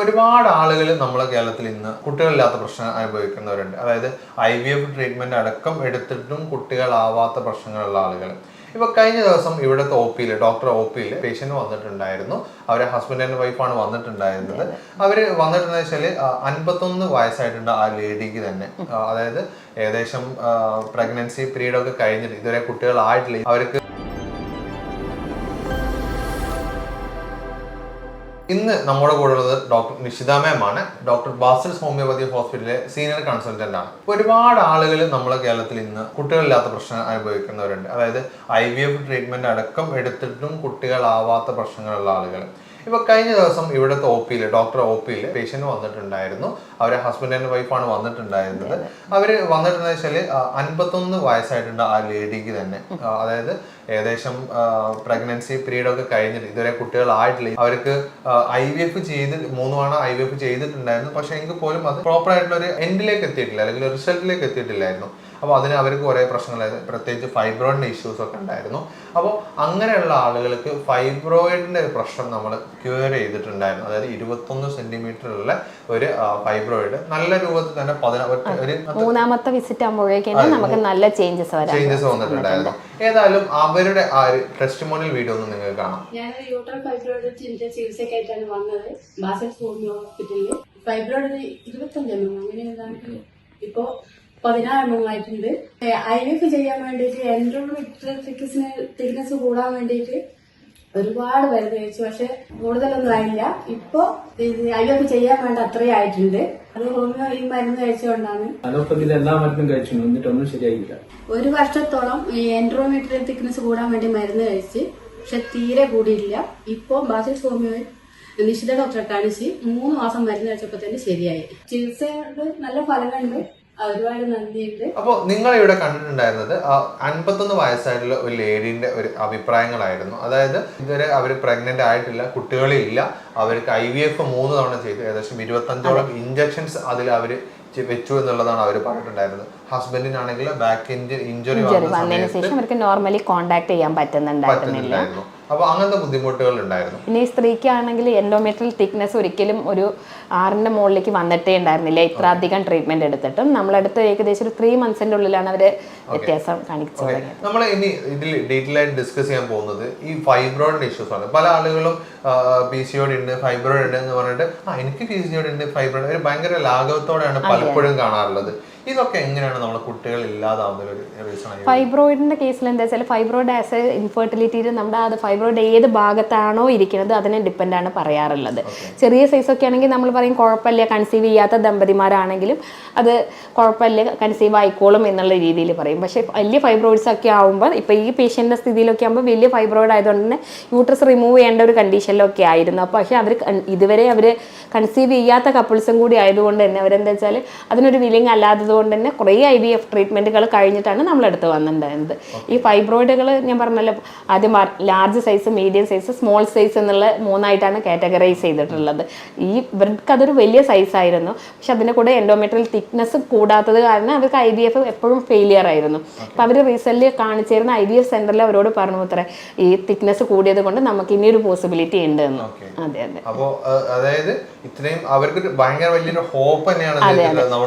ഒരുപാട് ആളുകൾ നമ്മളെ കേരളത്തിൽ ഇന്ന് കുട്ടികളില്ലാത്ത പ്രശ്നം അനുഭവിക്കുന്നവരുണ്ട്. അതായത് IVF ട്രീറ്റ്മെന്റ് അടക്കം എടുത്തിട്ടും കുട്ടികളാവാത്ത പ്രശ്നങ്ങളുള്ള ആളുകൾ. ഇപ്പൊ കഴിഞ്ഞ ദിവസം ഇവിടുത്തെ ഡോക്ടർ OPയിൽ പേഷ്യന്റ് വന്നിട്ടുണ്ടായിരുന്നു. അവരെ ഹസ്ബൻഡ് ആൻഡ് വൈഫാണ് വന്നിട്ടുണ്ടായിരുന്നത്. അവര് വന്നിട്ടെന്ന് വെച്ചാല് 51 വയസ്സായിട്ടുണ്ട് ആ ലേഡിക്ക് തന്നെ. അതായത് ഏകദേശം പ്രഗ്നൻസി പീരീഡ് ഒക്കെ കഴിഞ്ഞിട്ട് ഇതുവരെ കുട്ടികളായിട്ടില്ല. അവർക്ക് ഇന്ന് നമ്മുടെ കൂടെ ഉള്ളത് ഡോക്ടർ നിഷിത മാം ആണ്. ഡോക്ടർ ബാസിൽസ് ഹോമിയോപതി ഹോസ്പിറ്റലിലെ സീനിയർ കൺസൾട്ടന്റ് ആണ്. ഒരുപാട് ആളുകൾ നമ്മളെ കേരളത്തിൽ ഇന്ന് കുട്ടികളില്ലാത്ത പ്രശ്നം അനുഭവിക്കുന്നവരുണ്ട്. അതായത് IVF ട്രീറ്റ്മെന്റ് അടക്കം എടുത്തിട്ടും കുട്ടികളാവാത്ത പ്രശ്നങ്ങളുള്ള ആളുകൾ. ഇപ്പൊ കഴിഞ്ഞ ദിവസം ഇവിടുത്തെ ഡോക്ടർ OPയിൽ പേഷ്യന്റ് വന്നിട്ടുണ്ടായിരുന്നു. അവരെ ഹസ്ബൻഡ് ആൻഡ് വൈഫാണ് വന്നിട്ടുണ്ടായിരുന്നത്. അവര് വന്നിട്ടെന്ന് വെച്ചാല് 51 വയസ്സായിട്ടുണ്ട് ആ ലേഡിക്ക് തന്നെ. അതായത് ഏകദേശം പ്രഗ്നൻസി പീരീഡ് ഒക്കെ കഴിഞ്ഞിട്ട് ഇതുവരെ കുട്ടികളായിട്ടില്ല. അവർക്ക് IVF 3 തവണ IVF ചെയ്തിട്ടുണ്ടായിരുന്നു. പക്ഷെ എങ്കിൽ പോലും അത് പ്രോപ്പർ ആയിട്ടുള്ള ഒരു എൻഡിലേക്ക് എത്തിയിട്ടില്ല, അല്ലെങ്കിൽ റിസൾട്ടിലേക്ക് എത്തിയിട്ടില്ലായിരുന്നു. അപ്പോൾ അതിന് അവർക്ക് കുറേ പ്രശ്നങ്ങളായിരുന്നു. പ്രത്യേകിച്ച് ഫൈബ്രോയിഡിന്റെ ഇഷ്യൂസ് ഒക്കെ ഉണ്ടായിരുന്നു. അപ്പോൾ അങ്ങനെയുള്ള ആളുകൾക്ക് ഫൈബ്രോയിഡിന്റെ ഒരു പ്രശ്നം നമ്മൾ ക്യൂർ ചെയ്തിട്ടുണ്ടായിരുന്നു. അതായത് 21 സെന്റിമീറ്ററുള്ള ഒരു ഫൈബ്രോയിഡ് നല്ല രൂപത്തിൽ തന്നെ മൂന്നാമത്തെ വിസിറ്റ് ആകുമ്പോഴേക്കും നമുക്ക് നല്ല ചേഞ്ചസ് വന്നിട്ടുണ്ടായിരുന്നു. ഏതായാലും അവരുടെ ആ ഒരു ടെസ്റ്റിമോണിയൽ വീഡിയോ ഒന്ന് നിങ്ങൾക്ക് കാണാം. ഞാൻ യൂട്രൽ ഫൈബ്രോയിഡിന്റെ ചികിത്സക്കായിട്ടാണ് വന്നത് ബാസിൽസ് ഹോമിയോ ഹോസ്പിറ്റലിൽ. ഫൈബ്രോയിഡ് 25 അങ്ങനെ ഏതാണ്ട് ഇപ്പോ 16 ആയിട്ടുണ്ട്. IVF ചെയ്യാൻ വേണ്ടിയിട്ട് എൻഡോമെട്രിയൽ തിക്നെസ് കൂടാൻ വേണ്ടിയിട്ട് ഒരുപാട് മരുന്ന് കഴിച്ചു. പക്ഷെ കൂടുതലൊന്നും ആയില്ല. ഇപ്പൊ IVF ചെയ്യാൻ വേണ്ട അത്രയും ആയിട്ടുണ്ട്. അത് ഹോമിയോ ഈ മരുന്ന് കഴിച്ചുകൊണ്ടാണ്. എല്ലാ മരുന്നും കഴിച്ചു, എന്നിട്ടൊന്നും ശരിയായില്ല. 1 വർഷത്തോളം ഈ എൻഡോമെട്രിയൽ തിക്നെസ് കൂടാൻ വേണ്ടി മരുന്ന് കഴിച്ച്, പക്ഷെ തീരെ കൂടിയില്ല. ഇപ്പൊ ബാസിൽസ് ഹോമിയോയിൽ നിഷിത ഡോക്ടറെ കാണിച്ച് 3 മാസം മരുന്ന് കഴിച്ചപ്പോ തന്നെ ശരിയായി. ചികിത്സ നല്ല ഫലങ്ങളുണ്ട്. ഒരുപാട് നന്ദിയുണ്ട്. അപ്പോൾ നിങ്ങൾ ഇവിടെ കണ്ടിട്ടുണ്ടായിരുന്നത് 51 വയസ്സായിട്ടുള്ള ഒരു ലേഡീന്റെ ഒരു അഭിപ്രായങ്ങളായിരുന്നു. അതായത് ഇതുവരെ അവർ പ്രഗ്നന്റ് ആയിട്ടില്ല, കുട്ടികളില്ല. അവർക്ക് IVF 3 തവണ ചെയ്തു. ഏകദേശം 25ഓളം ഇഞ്ചക്ഷൻസ് അതിൽ അവര് വെച്ചു എന്നുള്ളതാണ് അവർ പറഞ്ഞിട്ടുണ്ടായിരുന്നത്. ഹസ്ബൻഡിനാണെങ്കിൽ ബാക്ക് ഇഞ്ചുറി വന്നതിന് ശേഷം അവർക്ക് നോർമലി കോണ്ടാക്ട് ചെയ്യാൻ പറ്റുന്നുണ്ടായിരുന്നില്ല. അപ്പൊ അങ്ങനത്തെ ബുദ്ധിമുട്ടുകൾ ഉണ്ടായിരുന്നു. പിന്നെ ഈ സ്ത്രീക്കാണെങ്കിൽ എൻഡോമെട്രിയൽ തിക്നെസ് ഒരിക്കലും ഒരു 6ന്റെ മുകളിലേക്ക് വന്നിട്ടേ ഉണ്ടായിരുന്നില്ല. ഇത്ര അധികം ട്രീറ്റ്മെന്റ് എടുത്തിട്ടും നമ്മളടുത്ത് ഏകദേശം ഒരു 3 മന്ത്സിന്റെ ഉള്ളിലാണ് അവര് വ്യത്യാസം കാണിച്ചു തുടങ്ങിയത്. നമ്മൾ ഇനി ഇതിൽ ഡീറ്റെയിൽ ആയിട്ട് ഡിസ്കസ് ചെയ്യാൻ പോകുന്നത് ഈ ഫൈബ്രോയിഡിന്റെ ഇഷ്യൂസ് ആണ്. പല ആളുകളും PCOD ഉണ്ട്, ഫൈബ്രോയിഡ് ഉണ്ട് എന്ന് പറഞ്ഞിട്ട് എനിക്ക് PCOD ഉണ്ട്, ഫൈബ്രോയിഡ് ഒരു ഭയങ്കര ലാഘവത്തോടെയാണ് പലപ്പോഴും കാണാറുള്ളത്. ഇതൊക്കെ എങ്ങനെയാണ് നമ്മളെ കുട്ടികൾ ഇല്ലാതാവുന്ന ഒരു റീസൺ? ഫൈബ്രോയിഡിന്റെ കേസിൽ എന്താ വെച്ചാൽ ഫൈബ്രോയിഡ് ആസ് എ ഇൻഫെർട്ടിലിറ്റിയിൽ നമ്മുടെ അത് ഫൈബ്രോയിഡ് ഏത് ഭാഗത്താണോ ഇരിക്കുന്നത് അതിനെ ഡിപ്പെൻഡ് ആണ് പറയാറുള്ളത്. ചെറിയ സൈസ് ഒക്കെ ആണെങ്കിൽ നമ്മൾ പറയും കുഴപ്പമില്ല, കൺസീവ് ചെയ്യാത്ത ദമ്പതിമാരാണെങ്കിലും അത് കുഴപ്പമില്ല, കൺസീവ് ആയിക്കോളും എന്നുള്ള രീതിയിൽ പറയും. പക്ഷേ വലിയ ഫൈബ്രോയിഡ്സ് ഒക്കെ ആകുമ്പോൾ ഇപ്പോൾ ഈ പേഷ്യൻ്റെ സ്ഥിതിയിലൊക്കെ ആകുമ്പോൾ വലിയ ഫൈബ്രോയിഡ് ആയതുകൊണ്ട് തന്നെ യൂട്രസ് റിമൂവ് ചെയ്യേണ്ട ഒരു കണ്ടീഷനിലൊക്കെ ആയിരുന്നു. അപ്പോൾ പക്ഷേ ഇതുവരെ അവർ കൺസീവ് ചെയ്യാത്ത കപ്പിൾസും കൂടി ആയതുകൊണ്ട് തന്നെ അവരെന്താ വെച്ചാൽ അതിനൊരു വില്ലിങ് അല്ലാത്തത് കൊണ്ട് തന്നെ കുറേ IVF ട്രീറ്റ്മെന്റുകൾ കഴിഞ്ഞിട്ടാണ് നമ്മളെടുത്ത് വന്നിട്ടുണ്ടായിരുന്നത്. ഈ ഫൈബ്രോയിഡുകൾ ഞാൻ പറഞ്ഞല്ലോ ആദ്യം large size, medium size, small size എന്നുള്ള 3ആയിട്ടാണ് കാറ്റഗറൈസ് ചെയ്തിട്ടുള്ളത്. ഇവർക്ക് അതൊരു വലിയ സൈസായിരുന്നു. പക്ഷെ അതിൻ്റെ കൂടെ എൻഡോമെട്രിയൽ തിക്നെസ് കൂടാത്തത് കാരണം അവർക്ക് IVF എപ്പോഴും ഫെയിലിയർ ആയിരുന്നു. അപ്പോൾ അവർ റീസെൻ്റ്ലി കാണിച്ചിരുന്ന IVF സെന്ററിൽ അവരോട് പറഞ്ഞു അത്ര ഈ തിക്നെസ് കൂടിയത് കൊണ്ട് നമുക്ക് ഇനിയൊരു പോസിബിലിറ്റി ഉണ്ട് എന്ന്. അതെ അതെ. അപ്പോൾ അതായത് ഇത്രയും അവർക്ക് ഭയങ്കര വലിയൊരു ഹോപ്പ് തന്നെയാണ്.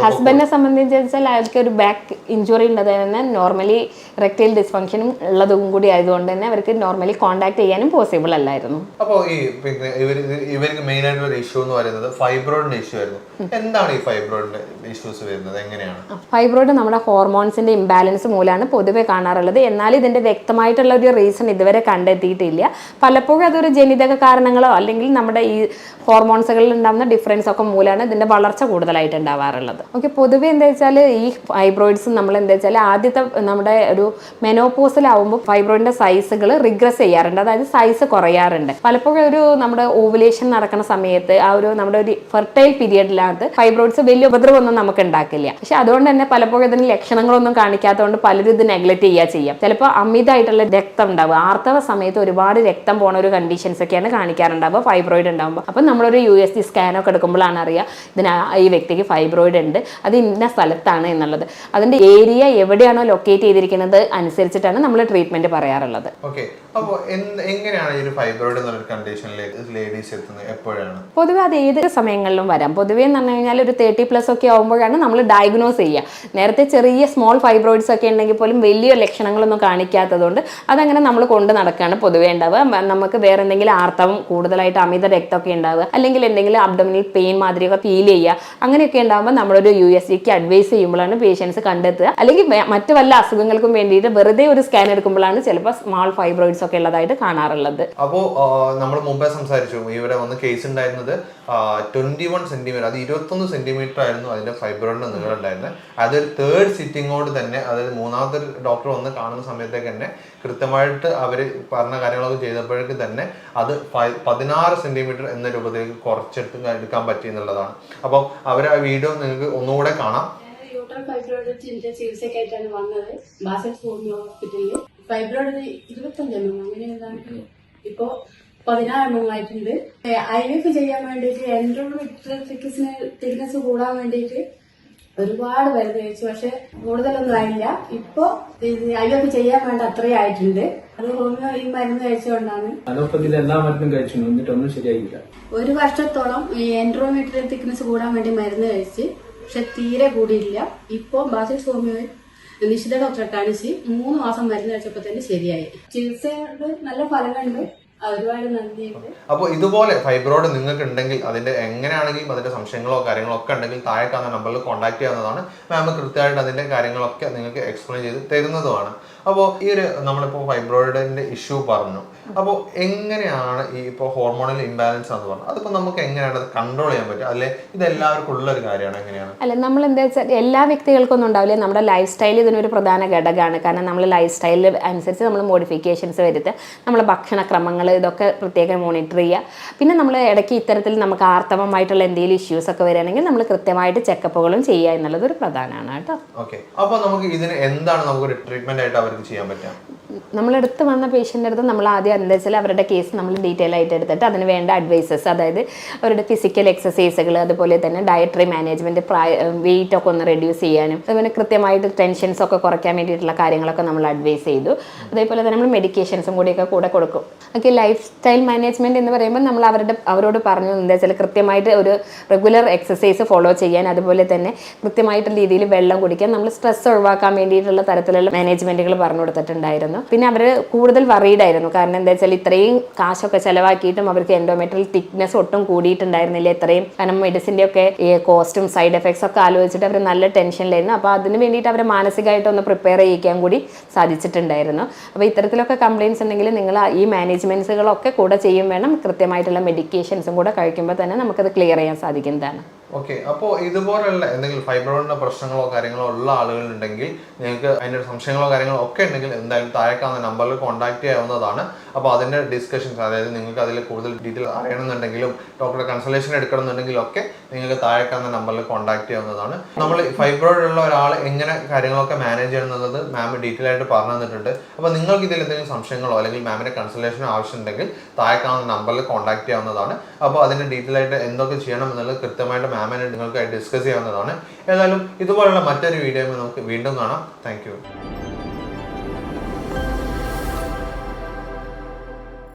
ഹസ്ബൻഡിനെ സംബന്ധിച്ച് വെച്ചാൽ അയാൾക്ക് ഒരു ബാക്ക് ഇഞ്ചുറി ഉള്ളത് തന്നെ നോർമലി റെക്ടൈൽ ഡിസ്ഫങ്ഷനും ഉള്ളതും കൂടി ആയതുകൊണ്ട് തന്നെ അവർക്ക് നോർമലി കോണ്ടാക്ട് ചെയ്യാനും പോസിബിൾ അല്ലായിരുന്നു. അപ്പോൾ ഈ പിന്നെ ഇവർക്ക് മെയിൻ ആയിട്ടുള്ള ഒരു ഇഷ്യൂ എന്ന് പറയുന്നത് ഫൈബ്രോയിഡിന്റെ ഇഷ്യൂ ആയിരുന്നു. എന്താണ് ഈ ഫൈബ്രോയിഡിന്റെ ഇഷ്യൂസ് വരുന്നത്? എങ്ങനെയാണ്? ഫൈബ്രോയിഡ് നമ്മുടെ ഹോർമോൺസിന്റെ ഇംബാലൻസ് മൂലമാണ് പൊതുവെ കാണാറുള്ളത്. എന്നാൽ ഇതിന്റെ വ്യക്തമായിട്ടുള്ള ഒരു റീസൺ ഇതുവരെ കണ്ടെത്തിയിട്ടില്ല. പലപ്പോഴും അതൊരു ജനിതക കാരണങ്ങളോ അല്ലെങ്കിൽ നമ്മുടെ ഈ ഹോർമോൺസുകളിൽ ഉണ്ടാകുന്ന ഡിഫറൻസ് ഒക്കെ മൂലമാണ് ഇതിന്റെ വളർച്ച കൂടുതലായിട്ട് ഉണ്ടാവാറുള്ളത്. ഓക്കെ, പൊതുവെ എന്താ വെച്ചാൽ ഈ ഫൈബ്രോയിഡ്സ് നമ്മൾ എന്താ വെച്ചാൽ ആദ്യത്തെ നമ്മുടെ ഒരു മെനോപോസിലാവുമ്പോൾ ഫൈബ്രോയിഡിന്റെ സൈസുകൾ റിഗ്രസ് ചെയ്യാറുണ്ട്, അതായത് സൈസ് കുറയാറുണ്ട്. പലപ്പോഴും ഒരു നമ്മുടെ ഓവുലേഷൻ നടക്കുന്ന സമയത്ത് ആ ഒരു നമ്മുടെ ഒരു ഫെർട്ടൈൽ പീരിയഡിനകത്ത് ഫൈബ്രോയിഡ്സ് വലിയ ഉപദ്രവമൊന്നും നമുക്ക് ഉണ്ടാക്കില്ല. പക്ഷെ അതുകൊണ്ട് തന്നെ പലപ്പോഴും ഇതിന് ലക്ഷണങ്ങളൊന്നും കാണിക്കാത്തതുകൊണ്ട് പലരും ഇത് നെഗ്ലക്ട് ചെയ്യാം. ചിലപ്പോൾ അമിതമായിട്ടുള്ള രക്തം ഉണ്ടാവുക, ആർത്തവ സമയത്ത് ഒരുപാട് രക്തം പോണ ഒരു കണ്ടീഷൻസ് ഒക്കെയാണ് കാണിക്കാറുണ്ടാവുക ഫൈബ്രോയിഡ് ഉണ്ടാകുമ്പോൾ. അപ്പം നമ്മളൊരു USG സ്കാനൊക്കെ എടുക്കുമ്പോഴാണ് അറിയുക ഈ വ്യക്തിക്ക് ഫൈബ്രോയിഡ് ഉണ്ട്, അത് ഇന്ന സ്ഥലത്താണ് എന്നുള്ളത്. അതിൻ്റെ ഏരിയ എവിടെയാണോ ലൊക്കേറ്റ് ചെയ്തിരിക്കുന്നത് അനുസരിച്ചിട്ടാണ് നമ്മൾ ട്രീറ്റ്മെന്റ് പറയാറുള്ളത്. ഓക്കെ, അപ്പോൾ എങ്ങനെയാണ് ഈ ഒരു ഫൈബ്രോയിഡ് എന്നൊരു കണ്ടീഷനിലേക്ക് ലേഡീസ് എത്തുന്നത്? എപ്പോഴാണ്? പൊതുവെ അത് ഏത് സമയങ്ങളിലും വരാം. പൊതുവേ എന്ന് പറഞ്ഞു കഴിഞ്ഞാൽ ഒരു 30+ ഒക്കെ ആകുമ്പോഴാണ് നമ്മൾ ഡയഗ്നോസ് ചെയ്യുക. നേരത്തെ ചെറിയ സ്മോൾ ഫൈബ്രോയിഡ്സ് ഒക്കെ ഉണ്ടെങ്കിൽ പോലും വലിയ ലക്ഷണങ്ങളൊന്നും കാണിക്കാത്തതുകൊണ്ട് അതങ്ങനെ നമ്മൾ കൊണ്ട് നടക്കുകയാണ് പൊതുവേ ഉണ്ടാവുക. നമുക്ക് വേറെ എന്തെങ്കിലും ആർത്തവം കൂടുതലായിട്ട് അമിത രക്തമൊക്കെ ഉണ്ടാവുക, അല്ലെങ്കിൽ എന്തെങ്കിലും അബ്ഡോമിനൽ പെയിൻ മാതിരിയൊക്കെ ഫീൽ ചെയ്യുക, അങ്ങനെയൊക്കെ ഉണ്ടാകുമ്പോൾ നമ്മളൊരു USGക്ക് അഡ്വൈസ് ചെയ്യുമ്പോഴാണ് പേഷ്യൻസ് കണ്ടെത്തുക. അല്ലെങ്കിൽ മറ്റു വല്ല അസുഖങ്ങൾക്കും വേണ്ടിയിട്ട് വെറുതെ ഒരു സ്കാൻ എടുക്കുമ്പോഴാണ് ചിലപ്പോൾ സ്മോൾ ഫൈബ്രോയിഡ്സ് ഒക്കെ ഉള്ളതായിട്ട് കാണാറുള്ളത്. അപ്പോൾ നമ്മൾ മുമ്പേ സംസാരിച്ചു, ഇവിടെ വന്ന് കേസ് ഉണ്ടായിരുന്നത് 21 സെന്റിമീറ്റർ, അത് 21 സെന്റിമീറ്റർ ആയിരുന്നു അതിന്റെ ഫൈബ്രോയിഡിന്റെ നീളം ഉണ്ടായിരുന്നത്. അതൊരു 3rd സിറ്റിങ്ങോട് തന്നെ, അതായത് മൂന്നാമത്തെ ഡോക്ടർ വന്ന് കാണുന്ന സമയത്തേക്ക് തന്നെ കൃത്യമായിട്ട് അവർ പറഞ്ഞ കാര്യങ്ങളൊക്കെ ചെയ്തപ്പോഴേക്ക് തന്നെ അത് 16 സെന്റിമീറ്റർ എന്ന രൂപത്തിലേക്ക് കുറച്ചെടുത്ത് എടുക്കാൻ പറ്റി എന്നുള്ളതാണ്. അപ്പോൾ അവർ ആ വീഡിയോ നിങ്ങൾക്ക് ഒന്നുകൂടെ കാണാം. യൂട്രൽ ഫൈബ്രോയിഡിന്റെ ചികിത്സക്കായിട്ടാണ് വന്നത് ബാസൽസ് ഹോമിയോ ഹോസ്പിറ്റലിൽ. ഫൈബ്രോയിഡ് 25 mm അങ്ങനെ ഏതാണ്ട് ഇപ്പോ 16 mm ആയിട്ടുണ്ട്. IVF ചെയ്യാൻ വേണ്ടിയിട്ട് എൻഡോമെട്രിയൽ തിക്നെസ് കൂടാൻ വേണ്ടിയിട്ട് ഒരുപാട് മരുന്ന് കഴിച്ചു, പക്ഷെ കൂടുതലൊന്നും ആയില്ല. ഇപ്പൊ IVF ചെയ്യാൻ വേണ്ട അത്രയും ആയിട്ടുണ്ട്. അത് ഹോമിയോ ഈ മരുന്ന് കഴിച്ചുകൊണ്ടാണ്. അലോപ്പതിയിൽ എല്ലാ മരുന്നും കഴിച്ചു, എന്നിട്ടൊന്നും ശരിയായില്ല. 1 വർഷത്തോളം ഈ എൻഡോമെട്രിയൽ തിക്നെസ് കൂടാൻ വേണ്ടി മരുന്ന് കഴിച്ച്, പക്ഷെ തീരെ കൂടിയില്ല. ഇപ്പൊ ബാസിൽസ് ഹോമിയോയിൽ നിഷിത ഡോക്ടറെ കാണിച്ച് 3 മാസം മരുന്ന് കഴിച്ചപ്പോ തന്നെ ശരിയായി. ചികിത്സയുടെ നല്ല ഫലങ്ങളുണ്ട്. ഒരുപാട് നന്ദിയുണ്ട്. അപ്പോൾ ഇതുപോലെ ഫൈബ്രോയിഡ് നിങ്ങൾക്ക് ഉണ്ടെങ്കിൽ അതിന്റെ എങ്ങനെയാണെങ്കിലും അതിന്റെ സംശയങ്ങളോ കാര്യങ്ങളോ ഒക്കെ ഉണ്ടെങ്കിൽ താഴെ കാണുന്ന നമ്പറിൽ കോൺടാക്ട് ചെയ്യാവുന്നതാണ്. മാം കൃത്യമായിട്ട് അതിന്റെ കാര്യങ്ങളൊക്കെ നിങ്ങൾക്ക് എക്സ്പ്ലെയിൻ ചെയ്ത് തരുന്നതുമാണ്. അപ്പോൾ ഈ ഒരു നമ്മളിപ്പോൾ ഫൈബ്രോയിഡിന്റെ ഇഷ്യൂ പറഞ്ഞു, അപ്പോൾ എങ്ങനെയാണ് ഈ ഇപ്പോൾ ഹോർമോണൽ ഇംബാലൻസ് എന്ന് പറഞ്ഞാൽ അതിപ്പോൾ നമുക്ക് എങ്ങനെയാണ് അത് കൺട്രോൾ ചെയ്യാൻ പറ്റുക? അല്ലെ ഇത് എല്ലാവർക്കും ഉള്ളൊരു കാര്യമാണ്? എങ്ങനെയാണ്? അല്ല, നമ്മൾ എന്താ വെച്ചാൽ എല്ലാ വ്യക്തികൾക്കൊന്നും ഉണ്ടാവില്ല. നമ്മുടെ ലൈഫ് സ്റ്റൈൽ ഇതിനൊരു പ്രധാന ഘടകമാണ്. കാരണം നമ്മൾ ലൈഫ് സ്റ്റൈലിൽ അനുസരിച്ച് നമ്മൾ മോഡിഫിക്കേഷൻസ് വരുത്തുക, നമ്മളെ ഭക്ഷണക്രമങ്ങൾ ഇതൊക്കെ പ്രത്യേകം മോണിറ്റർ ചെയ്യുക. പിന്നെ നമ്മൾ ഇടയ്ക്ക് ഇത്തരത്തിൽ നമുക്ക് ആർത്തവമായിട്ടുള്ള എന്തെങ്കിലും ഇഷ്യൂസ് ഒക്കെ വരികയാണെങ്കിൽ നമ്മൾ കൃത്യമായിട്ട് ചെക്കപ്പുകളും ചെയ്യുക എന്നുള്ളത് ഒരു പ്രധാനമാണ് കേട്ടോ. ഓക്കെ, അപ്പോൾ നമുക്ക് ഇതിന് എന്താണ് നമുക്കൊരു ട്രീറ്റ്മെന്റ് ആയിട്ട് അവർക്ക് ചെയ്യാൻ പറ്റുക? നമ്മളെടുത്ത് വന്ന പേഷ്യൻ്റെ അടുത്ത് നമ്മൾ ആദ്യം എന്താ വെച്ചാൽ അവരുടെ കേസ് നമ്മൾ ഡീറ്റെയിൽ ആയിട്ട് എടുത്തിട്ട് അതിന് വേണ്ട അഡ്വൈസസ്, അതായത് അവരുടെ ഫിസിക്കൽ എക്സസൈസുകൾ, അതുപോലെ തന്നെ ഡയറ്ററി മാനേജ്മെൻറ്റ്, വെയിറ്റ് ഒക്കെ ഒന്ന് റെഡ്യൂസ് ചെയ്യാനും അതുപോലെ കൃത്യമായിട്ട് ടെൻഷൻസ് ഒക്കെ കുറയ്ക്കാൻ വേണ്ടിയിട്ടുള്ള കാര്യങ്ങളൊക്കെ നമ്മൾ അഡ്വൈസ് ചെയ്തു. അതേപോലെ തന്നെ നമ്മൾ മെഡിക്കേഷൻസും കൂടിയൊക്കെ കൂടെ കൊടുക്കും. ഓക്കെ, ലൈഫ് സ്റ്റൈൽ മാനേജ്മെൻറ്റ് എന്ന് പറയുമ്പോൾ നമ്മൾ അവരോട് പറഞ്ഞു എന്താ വെച്ചാൽ കൃത്യമായിട്ട് ഒരു റെഗുലർ എക്സസൈസ് ഫോളോ ചെയ്യാൻ, അതുപോലെ തന്നെ കൃത്യമായിട്ടുള്ള രീതിയിൽ വെള്ളം കുടിക്കാൻ, നമ്മൾ സ്ട്രെസ് ഒഴിവാക്കാൻ വേണ്ടിയിട്ടുള്ള തരത്തിലുള്ള മാനേജ്മെൻറ്റുകൾ പറഞ്ഞു കൊടുത്തിട്ടുണ്ടായിരുന്നു. പിന്നെ അവർ കൂടുതൽ വറീഡ് ആയിരുന്നു. കാരണം എന്താ വെച്ചാൽ ഇത്രയും കാശൊക്കെ ചിലവാക്കിയിട്ടും അവർക്ക് എൻഡോമെട്രിയൽ തിക്നെസ് ഒട്ടും കൂടിയിട്ടുണ്ടായിരുന്നില്ല ഇത്രയും. കാരണം മെഡിസിൻ്റെ ഒക്കെ കോസ്റ്റും സൈഡ് എഫക്ട്സ് ഒക്കെ ആലോചിച്ചിട്ട് അവർ നല്ല ടെൻഷനിലായിരുന്നു. അപ്പോൾ അതിന് വേണ്ടിയിട്ട് അവരെ മാനസികമായിട്ട് ഒന്ന് പ്രിപ്പയർ ചെയ്യിക്കാൻ കൂടി സാധിച്ചിട്ടുണ്ടായിരുന്നു. അപ്പോൾ ഇത്തരത്തിലൊക്കെ കംപ്ലയിൻസ് ഉണ്ടെങ്കിൽ നിങ്ങൾ ഈ മാനേജ്മെൻറ്റ്സുകളൊക്കെ കൂടെ ചെയ്യും വേണം. കൃത്യമായിട്ടുള്ള മെഡിക്കേഷൻസും കൂടെ കഴിക്കുമ്പോൾ തന്നെ നമുക്കത് ക്ലിയർ ചെയ്യാൻ സാധിക്കുന്നതാണ്. ഓക്കെ, അപ്പോൾ ഇതുപോലുള്ള എന്തെങ്കിലും ഫൈബ്രോയിഡിന്റെ പ്രശ്നങ്ങളോ കാര്യങ്ങളോ ഉള്ള ആളുകളുണ്ടെങ്കിൽ നിങ്ങൾക്ക് അതിൻ്റെ സംശയങ്ങളോ കാര്യങ്ങളോ ഒക്കെ ഉണ്ടെങ്കിൽ എന്തായാലും താഴേക്കാവുന്ന നമ്പറിൽ കോൺടാക്ട് ചെയ്യാവുന്നതാണ്. അപ്പോൾ അതിൻ്റെ ഡിസ്കഷൻസ്, അതായത് നിങ്ങൾക്ക് അതിൽ കൂടുതൽ ഡീറ്റെയിൽ അറിയണമെന്നുണ്ടെങ്കിലും ഡോക്ടറെ കൺസൾട്ടേഷൻ എടുക്കണമെന്നുണ്ടെങ്കിലും ഒക്കെ നിങ്ങൾക്ക് താഴേക്കാവുന്ന നമ്പറിൽ കോൺടാക്ട് ചെയ്യാവുന്നതാണ്. നമ്മൾ ഫൈബ്രോയിഡ് ഉള്ള ഒരാൾ എങ്ങനെ കാര്യങ്ങളൊക്കെ മാനേജ് ചെയ്യണമെന്നുള്ളത് മാം ഡീറ്റെയിൽ ആയിട്ട് പറഞ്ഞു തന്നിട്ടുണ്ട്. അപ്പോൾ നിങ്ങൾക്ക് ഇതിൽ എന്തെങ്കിലും സംശയങ്ങളോ അല്ലെങ്കിൽ മാമിൻ്റെ കൺസൾട്ടേഷനോ ആവശ്യമുണ്ടെങ്കിൽ താഴേക്കാവുന്ന നമ്പറിൽ കോൺടാക്ട് ചെയ്യാവുന്നതാണ്. അപ്പോൾ അതിൻ്റെ ഡീറ്റെയിൽ ആയിട്ട് എന്തൊക്കെ ചെയ്യണം എന്നുള്ളത് കൃത്യമായിട്ട് മാമിനെ നിങ്ങൾക്കായി ഡിസ്കസ് ചെയ്യാവുന്നതാണ്. ഏതായാലും ഇതുപോലുള്ള മറ്റൊരു വീഡിയോ നമുക്ക് വീണ്ടും കാണാം. Thank you.